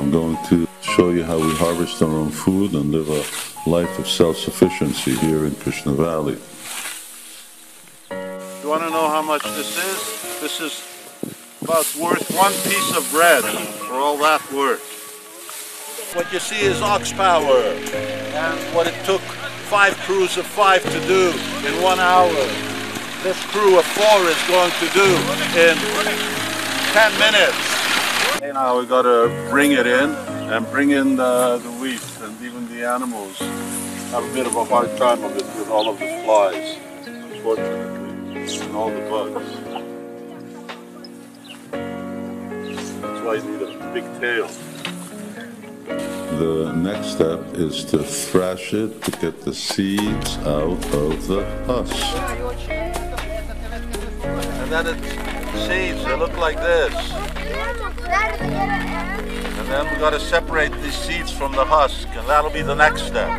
I'm going to show you how we harvest our own food and live a life of self-sufficiency here in Krishna Valley. You want to know how much this is? This is about worth one piece of bread for all that work. What you see is ox power, and what it took 5 crews of 5 to do in 1 hour, this crew of 4 is going to do in 10 minutes. And now we got to bring it in and bring in the wheat, and even the animals have a bit of a hard time of it with all of the flies, unfortunately, and all the bugs. That's why you need a big tail. The next step is to thrash it to get the seeds out of the husk. And then it's seeds, they look like this. And then we've got to separate these seeds from the husk, and that'll be the next step.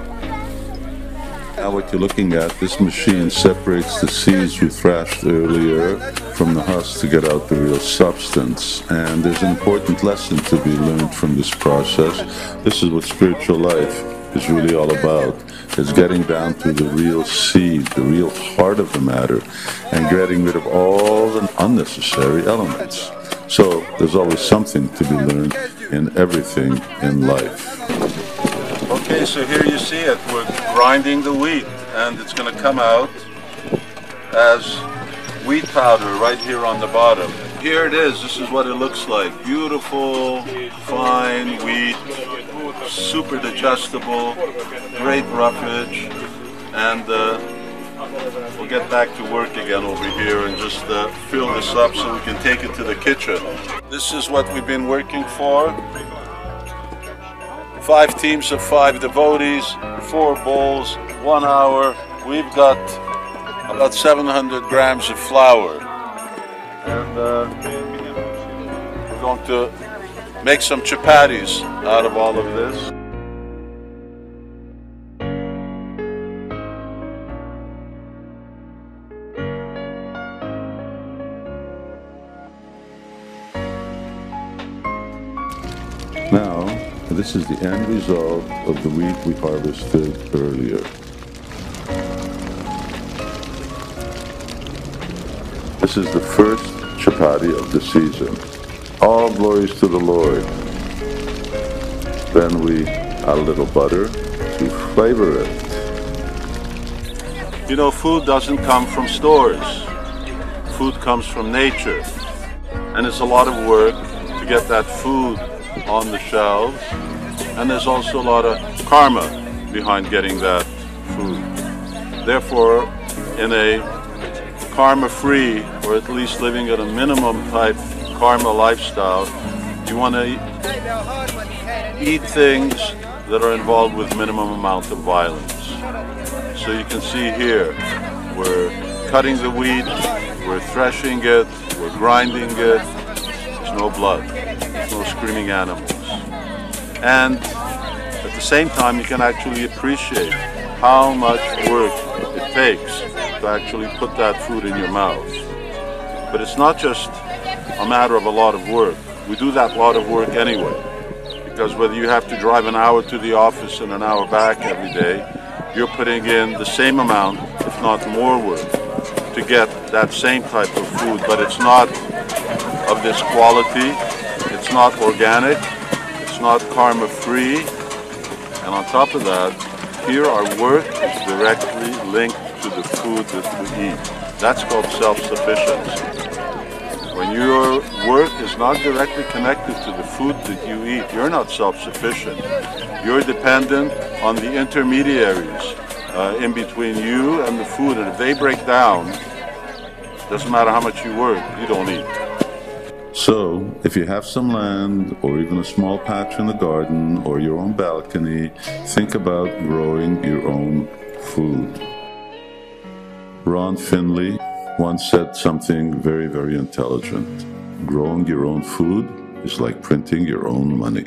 Now what you're looking at, this machine separates the seeds we thrashed earlier from the husk to get out the real substance. And there's an important lesson to be learned from this process. This is what spiritual life is really all about. It's getting down to the real seed, the real heart of the matter, and getting rid of all the unnecessary elements. So there's always something to be learned in everything in life. Okay, so here you see it. We're grinding the wheat, and it's going to come out as wheat powder right here on the bottom. Here it is. This is what it looks like. Beautiful, fine wheat, super digestible, great roughage, and we'll get back to work again over here and just fill this up so we can take it to the kitchen. This is what we've been working for. 5 teams of 5 devotees, 4 bowls, 1 hour. We've got about 700 grams of flour. And we're going to make some chapatis out of all of this. Now, this is the end result of the wheat we harvested earlier. This is the first chapati of the season. All glories to the Lord. Then we add a little butter to flavor it. You know, food doesn't come from stores. Food comes from nature. And it's a lot of work to get that food on the shelves, and there's also a lot of karma behind getting that food. Therefore, in a karma-free, or at least living at a minimum type karma lifestyle, you want to eat things that are involved with minimum amount of violence. So you can see here, we're cutting the wheat, we're threshing it, we're grinding it, there's no blood. No screaming animals. And at the same time, you can actually appreciate how much work it takes to actually put that food in your mouth. But it's not just a matter of a lot of work. We do that lot of work anyway, because whether you have to drive an hour to the office and an hour back every day, you're putting in the same amount, if not more work, to get that same type of food, but it's not of this quality. It's not organic, it's not karma-free, and on top of that, here our work is directly linked to the food that we eat. That's called self-sufficiency. When your work is not directly connected to the food that you eat, you're not self-sufficient. You're dependent on the intermediaries in between you and the food, and if they break down, doesn't matter how much you work, you don't eat. So, if you have some land, or even a small patch in the garden, or your own balcony, think about growing your own food. Ron Finley once said something very, very intelligent. Growing your own food is like printing your own money.